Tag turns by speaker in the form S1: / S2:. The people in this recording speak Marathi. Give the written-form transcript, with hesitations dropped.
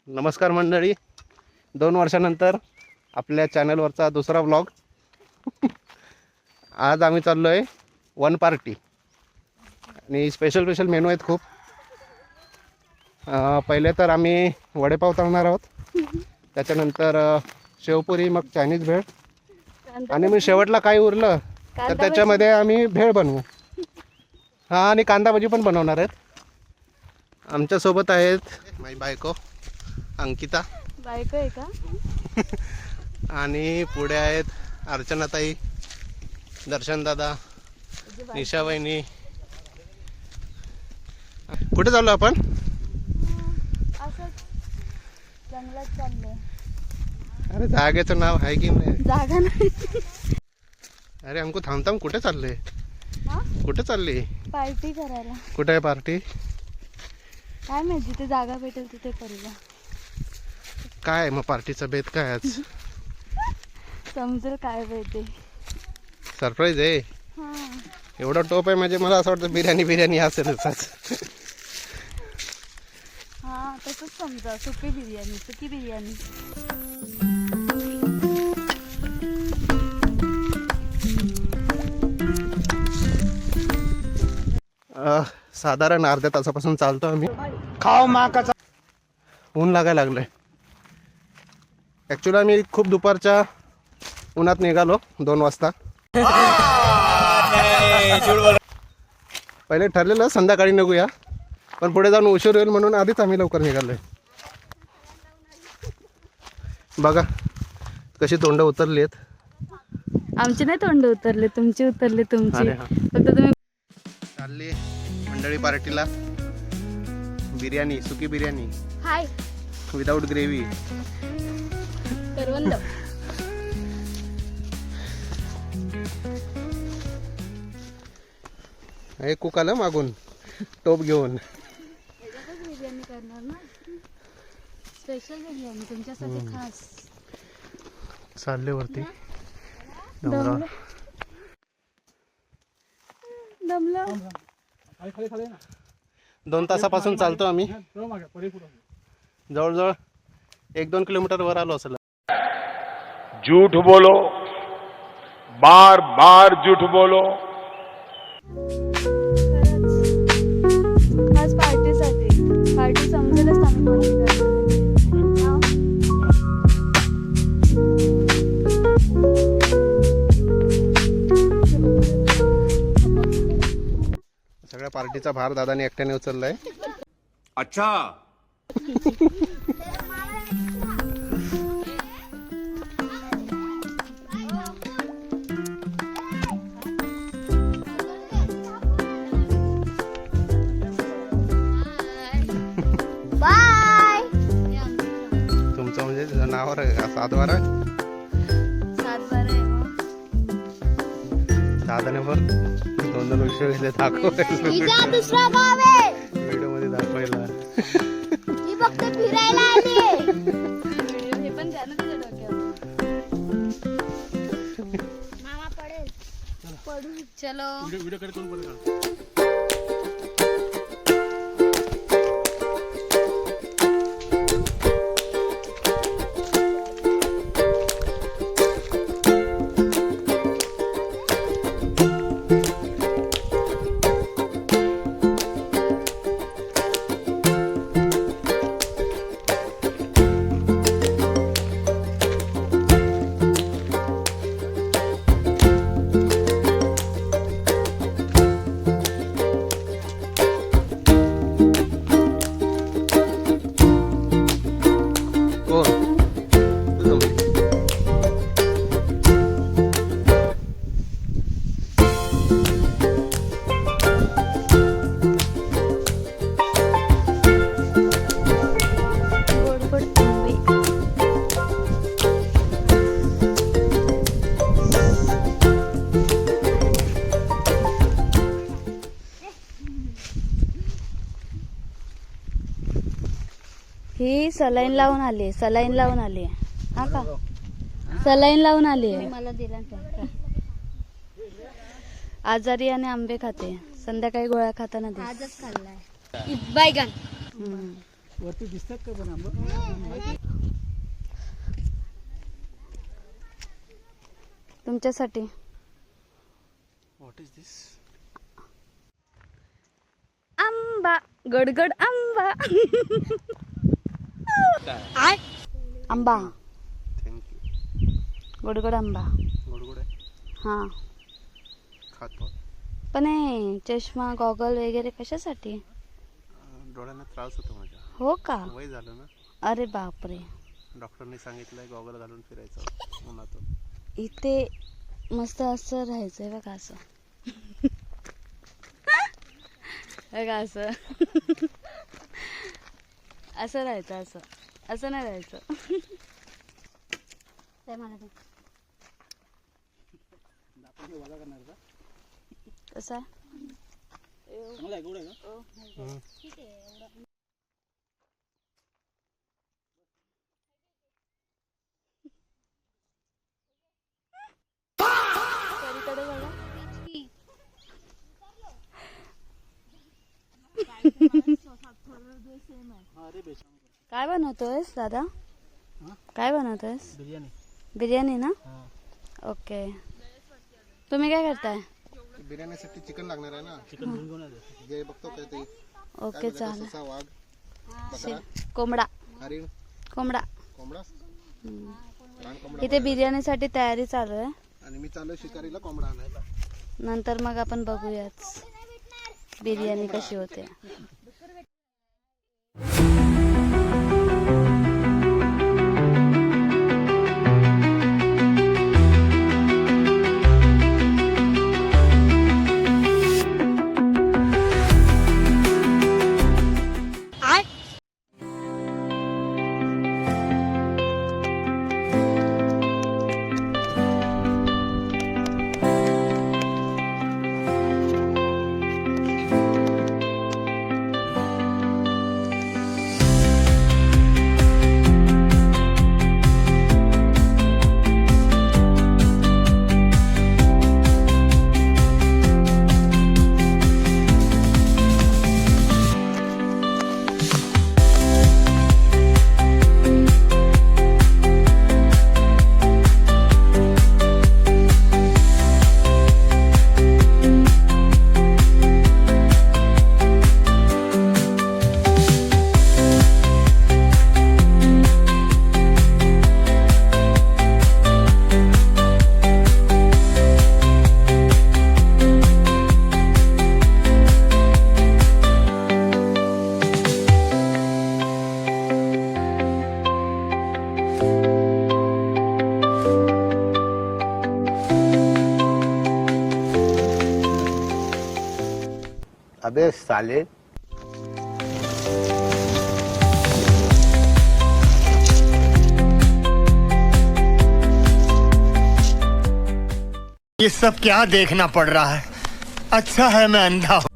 S1: नमस्कार मंडळी, 2 वर्षानंतर आपल्या चॅनलवरचा दुसरा व्लॉग. आज आम्ही चाललो आहे वन पार्टी आणि स्पेशल मेनू आहेत खूप. पहिले तर आम्ही वडेपाव तळणार आहोत, त्याच्यानंतर शेवपुरी, मग चायनीज भेळ आणि मग शेवटला काही उरलं तर त्याच्यामध्ये आम्ही भेळ बनवू. हां, आणि कांदा भजी पण बनवणार आहेत. आमच्यासोबत आहेत माझी बायको अंकिता.
S2: बायको आहे का?
S1: आणि पुढे आहेत अर्चनाताई, दर्शन दादा, निशा वहिनी. कुठे चाललो आपण?
S2: असंच जंगलात चाललोय.
S1: अरे जागेचं नाव आहे की नाही?
S2: जागा नाही.
S1: अरे अंकू थांब, कुठे चालले? कुठे चालली?
S2: पार्टी करायला.
S1: कुठे आहे पार्टी?
S2: काय माहिती, जिथे जागा भेटेल तिथे करूया.
S1: काय मग पार्टीचा बेत काय आज?
S2: समजेल काय माहिती.
S1: सरप्राईज आहे. एवढा टोप आहे म्हणजे मला असं वाटतं बिर्याणी असेलच आज.
S2: हा, तसंच समजा. सुकी बिर्याणी.
S1: साधारण अर्ध्या तासापासून चालतो आम्ही. खाओ माकाचा ऊन लागायला लागलंय. ॲक्च्युली आम्ही खूप दुपारच्या उन्हात निघालो 2 वाजता. पहिले ठरलेलं संध्याकाळी निघूया, पण पुढे जाऊन उशीर होईल म्हणून आधीच आम्ही लवकर निघालोय. बघा कशी तोंड उतरली आहेत.
S2: आमचे नाही तोंड उतरले, तुमची उतरले. तुमची
S1: अरे हा.
S2: फक्त तुम्ही.
S1: चालली मंडळी पार्टीला. बिर्याणी, सुकी बिर्याणी
S2: हाय
S1: विदाऊट ग्रेव्ही.
S2: करवंद.
S1: हे कुक आलं मागून टोप घेऊन.
S2: बिर्याणी करणार ना, स्पेशल बिर्याणी तुमच्यासाठी खास.
S1: चालले वरती.
S2: दमला.
S1: 2 तासापासून चालतो आम्ही. जवळजवळ 1-2 किलोमीटर वर आलो असेल.
S3: झूठ बोलो, बार बार झूठ बोलो.
S2: खास पार्टीसाठी. पार्टी समजेलच आम्ही कोणती करणार.
S1: सगळ्या पार्टीचा भार दादाने एकट्याने उचललाय.
S3: अच्छा.
S1: तुमचं म्हणजे नावावर सातबारा. दादाने वर 2 विषय दाखवायला, व्हिडिओ मध्ये दाखवायला.
S2: हे पण द्या ना तुझ्या डोक्यावर. मामा पडेल. चलो. ही सलाईन लावून आली. हा का? सलाईन लावून आली. मला दिला. आजारी आणि आंबे खाते. संध्याकाळी गोळ्या खाताना आजच खाल्लाय. बैगन.
S4: वरती दिसतात का पण आंबा?
S2: तुमच्यासाठी
S1: व्हॉट इज दिस?
S2: आंबा, गडगड आंबा. आंबा,
S1: थँक्यू.
S2: गोडगोड आंबा.
S1: गोड आहे.
S2: हां,
S1: खातो.
S2: पण हे चष्मा गॉगल वगैरे कशासाठी?
S1: डोळ्यांना त्रास होतो माझ्या.
S2: हो का?
S1: वय झालं ना.
S2: अरे बापरे.
S1: डॉक्टरने सांगितलंय गॉगल घालून फिरायचं उन्हातून.
S2: इथे मस्त असं राहायचंय बघा, असं बघा, असं असं राहायचं, असं असं नाही राहायचं. काय मला ते कसं आहे? पलीकडे बघा. काय बनवतोयस दादा? काय बनवतोयस?
S4: बिर्याणी.
S2: बिर्याणी ना? ओके. तुम्ही काय करताय?
S1: बिर्याणीसाठी चिकन लागणार आहे ना.
S4: चिकन घेऊन आले.
S1: जे बघतो काय ते.
S2: ओके, चालेल.
S1: ससा, वाघ, बकरा,
S2: कोंबडा,
S1: हरिण,
S2: कोंबडा.
S1: कोंबडा, लहान कोंबडा.
S2: इथे बिर्याणीसाठी तयारी चालू आहे.
S1: आणि मी चालू शिकारीला कोंबडा आणायला.
S2: नंतर मग आपण बघूयाच बिर्याणी कशी होते.
S5: अबे साले.
S6: ये सब क्या देखना पड़ रहा है? अच्छा है मैं अंधा हूँ.